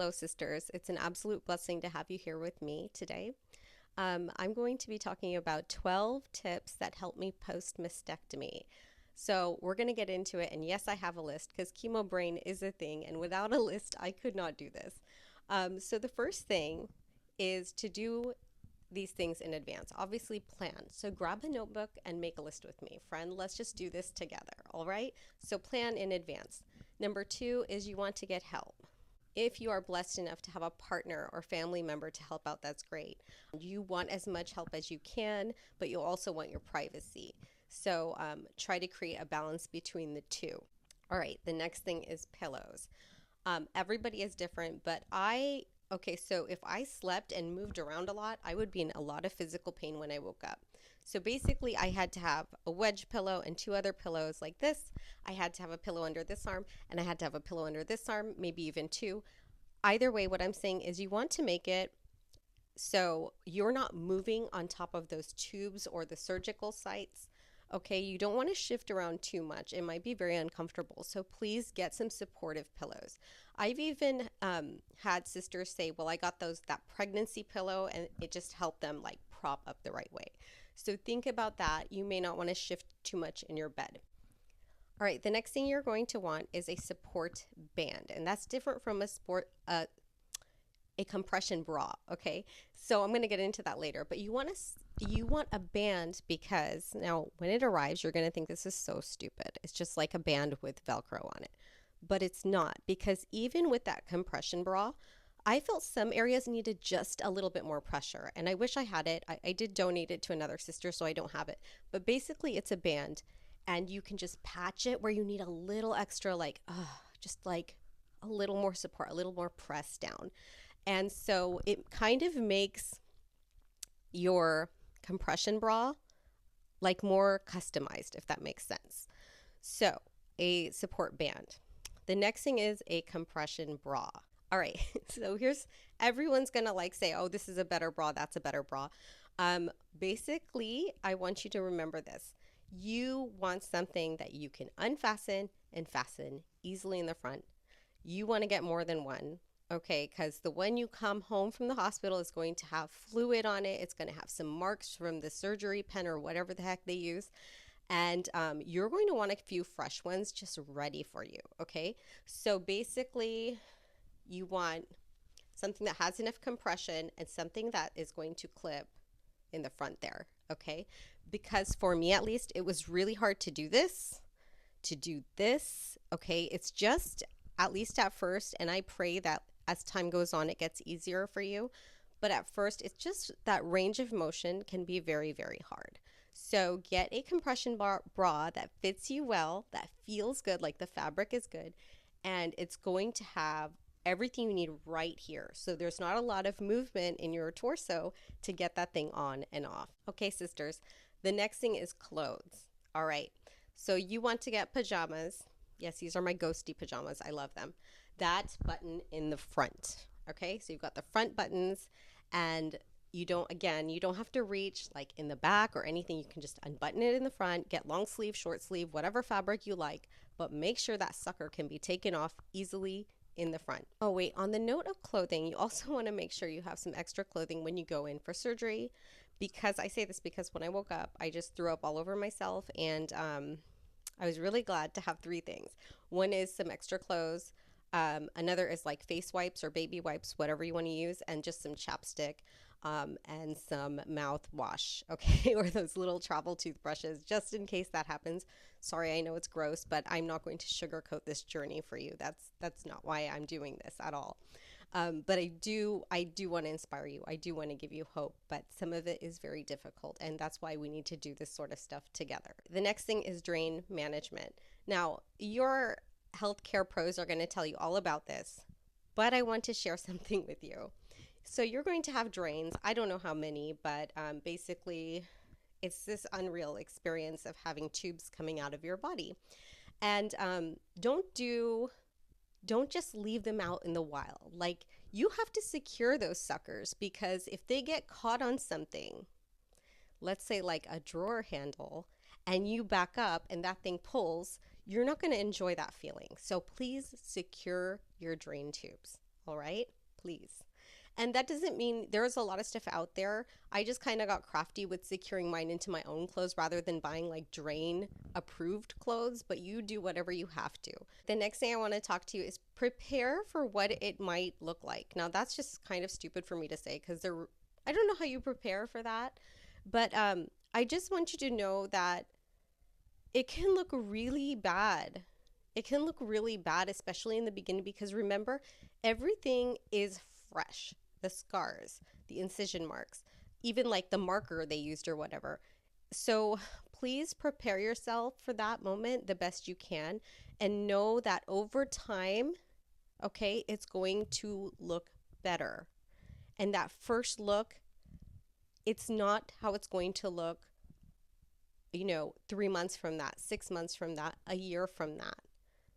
Hello, sisters. It's an absolute blessing to have you here with me today. I'm going to be talking about 12 tips that help me post mastectomy. So, we're going to get into it. And yes, I have a list because chemo brain is a thing. And without a list, I could not do this. So, the first thing is to do these things in advance. Obviously, plan. So, grab a notebook and make a list with me. Friend, let's just do this together. All right? So, plan in advance. Number two is you want to get help. If you are blessed enough to have a partner or family member to help out, that's great. You want as much help as you can, but you also want your privacy. So try to create a balance between the two. All right, the next thing is pillows. Everybody is different, but okay, so if I slept and moved around a lot, I would be in a lot of physical pain when I woke up. So basically, I had to have a wedge pillow and two other pillows like this. I had to have a pillow under this arm, and I had to have a pillow under this arm, maybe even two. Either way, what I'm saying is you want to make it so you're not moving on top of those tubes or the surgical sites. Okay, you don't want to shift around too much. It might be very uncomfortable. So please get some supportive pillows. I've even had sisters say, well, I got that pregnancy pillow and it just helped them like prop up the right way. So think about that. You may not want to shift too much in your bed. All right, the next thing you're going to want is a support band, and that's different from a compression bra, okay? So I'm going to get into that later, but you want a band because now when it arrives, you're going to think this is so stupid. It's just like a band with Velcro on it. But it's not, because even with that compression bra, I felt some areas needed just a little bit more pressure, and I wish I had it. I did donate it to another sister, so I don't have it. But basically, it's a band, and you can just patch it where you need a little extra, like, just like a little more support, a little more press down. And so it kind of makes your compression bra like more customized, if that makes sense. So a support band. The next thing is a compression bra. All right, so everyone's gonna like say, oh, this is a better bra, that's a better bra. Basically, I want you to remember this. You want something that you can unfasten and fasten easily in the front. You want to get more than one, okay? Because the one you come home from the hospital is going to have fluid on it. It's going to have some marks from the surgery pen or whatever the heck they use. And you're going to want a few fresh ones just ready for you, okay? So basically, you want something that has enough compression and something that is going to clip in the front there, okay? Because for me, at least, it was really hard to do this, okay? It's just, at least at first, and I pray that as time goes on, it gets easier for you. But at first, it's just that range of motion can be very, very hard. So get a compression bra that fits you well, that feels good, like the fabric is good, and it's going to have everything you need right here. So there's not a lot of movement in your torso to get that thing on and off. Okay, sisters, the next thing is clothes. All right, so you want to get pajamas. Yes, these are my ghosty pajamas. I love them. That button in the front. Okay, so you've got the front buttons, and you don't have to reach like in the back or anything. You can just unbutton it in the front, get long sleeve, short sleeve, whatever fabric you like, but make sure that sucker can be taken off easily in the front. Oh wait, on the note of clothing, you also want to make sure you have some extra clothing when you go in for surgery, because I say this because when I woke up, I just threw up all over myself, and I was really glad to have three things. One is some extra clothes. Another is like face wipes or baby wipes, whatever you want to use, and just some chapstick and some mouthwash, okay, or those little travel toothbrushes, just in case that happens. Sorry, I know it's gross, but I'm not going to sugarcoat this journey for you. That's not why I'm doing this at all. But I do want to inspire you. I do want to give you hope, but some of it is very difficult, and that's why we need to do this sort of stuff together. The next thing is drain management. Now, your healthcare pros are going to tell you all about this, but I want to share something with you. So you're going to have drains. I don't know how many, but basically it's this unreal experience of having tubes coming out of your body. And don't just leave them out in the wild. Like, you have to secure those suckers, because if they get caught on something, let's say like a drawer handle, and you back up and that thing pulls, you're not going to enjoy that feeling. So please secure your drain tubes. All right, please. And that doesn't mean there's a lot of stuff out there. I just kind of got crafty with securing mine into my own clothes rather than buying like drain approved clothes, but you do whatever you have to. The next thing I want to talk to you is prepare for what it might look like. Now that's just kind of stupid for me to say because I don't know how you prepare for that, but I just want you to know that it can look really bad. It can look really bad, especially in the beginning, because remember, everything is fresh. The scars, the incision marks, even like the marker they used or whatever. So please prepare yourself for that moment the best you can and know that over time, okay, it's going to look better. And that first look, it's not how it's going to look, 3 months from that, 6 months from that, a year from that.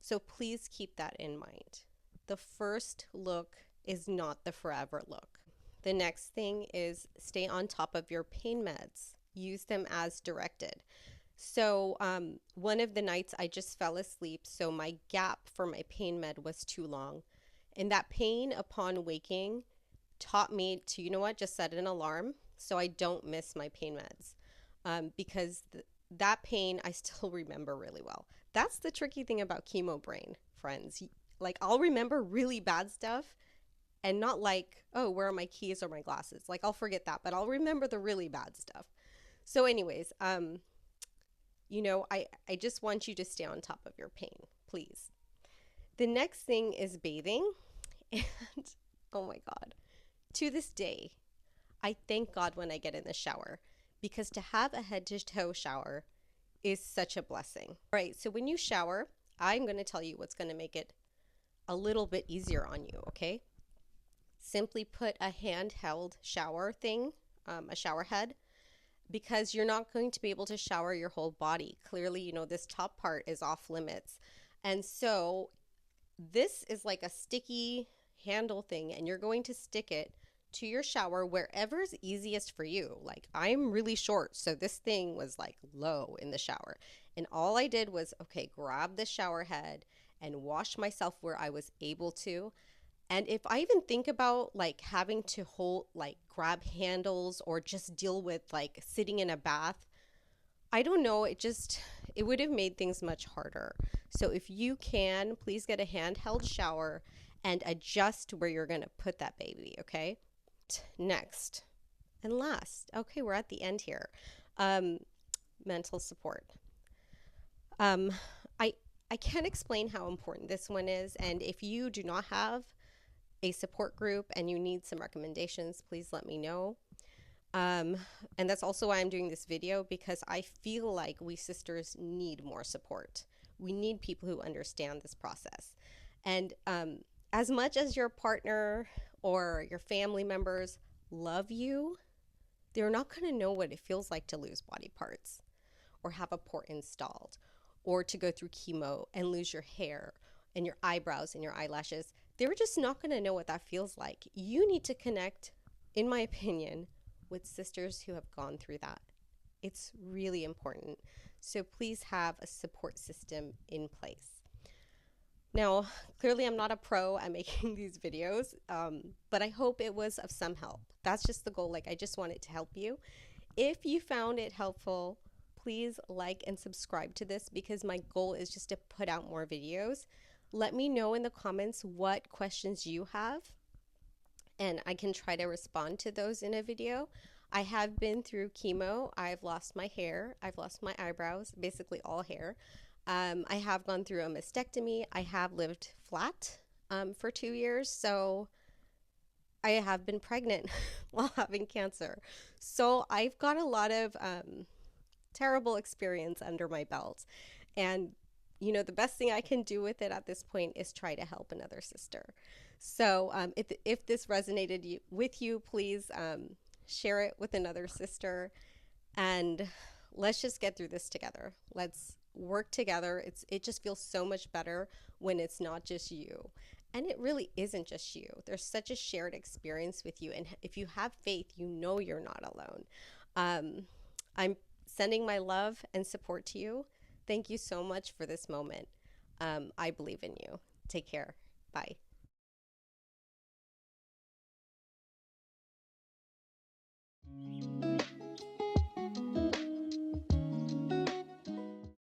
So please keep that in mind. The first look is not the forever look. The next thing is stay on top of your pain meds. Use them as directed. So one of the nights I just fell asleep, so my gap for my pain med was too long. And that pain upon waking taught me to, just set an alarm so I don't miss my pain meds. Because that pain I still remember really well. That's the tricky thing about chemo brain, friends. Like I'll remember really bad stuff and not like, oh, where are my keys or my glasses? Like I'll forget that, but I'll remember the really bad stuff. So anyways, I just want you to stay on top of your pain, please. The next thing is bathing. And oh my God, to this day, I thank God when I get in the shower because to have a head to toe shower is such a blessing. All right, so when you shower, I'm going to tell you what's going to make it a little bit easier on you, okay? Simply put a handheld shower thing, a shower head, because you're not going to be able to shower your whole body. Clearly, this top part is off limits. And so this is like a sticky handle thing, and you're going to stick it to your shower wherever is easiest for you. Like I'm really short, so this thing was like low in the shower. And all I did was, okay, grab the shower head and wash myself where I was able to. And if I even think about like having to grab handles or just deal with like sitting in a bath, I don't know, it would have made things much harder. So if you can, please get a handheld shower and adjust where you're going to put that baby, okay? Next and last, okay, we're at the end here. Mental support. I can't explain how important this one is, and if you do not have a support group and you need some recommendations, please let me know. And that's also why I'm doing this video, because I feel like we sisters need more support. We need people who understand this process. And as much as your partner or your family members love you, they're not going to know what it feels like to lose body parts or have a port installed or to go through chemo and lose your hair and your eyebrows and your eyelashes. They're just not going to know what that feels like. You need to connect, in my opinion, with sisters who have gone through that. It's really important. So please have a support system in place. Now, clearly I'm not a pro at making these videos, but I hope it was of some help. That's just the goal. Like, I just wanted to help you. If you found it helpful, please like and subscribe to this, because my goal is just to put out more videos. Let me know in the comments what questions you have, and I can try to respond to those in a video. I have been through chemo. I've lost my hair. I've lost my eyebrows, basically all hair. I have gone through a mastectomy. I have lived flat for 2 years. So I have been pregnant while having cancer. So I've got a lot of terrible experience under my belt. And the best thing I can do with it at this point is try to help another sister. So if this resonated with you, please share it with another sister, and let's just get through this together. Let's work together. It just feels so much better when it's not just you. And it really isn't just you. There's such a shared experience with you. And if you have faith, you're not alone. I'm sending my love and support to you. Thank you so much for this moment. I believe in you. Take care. Bye.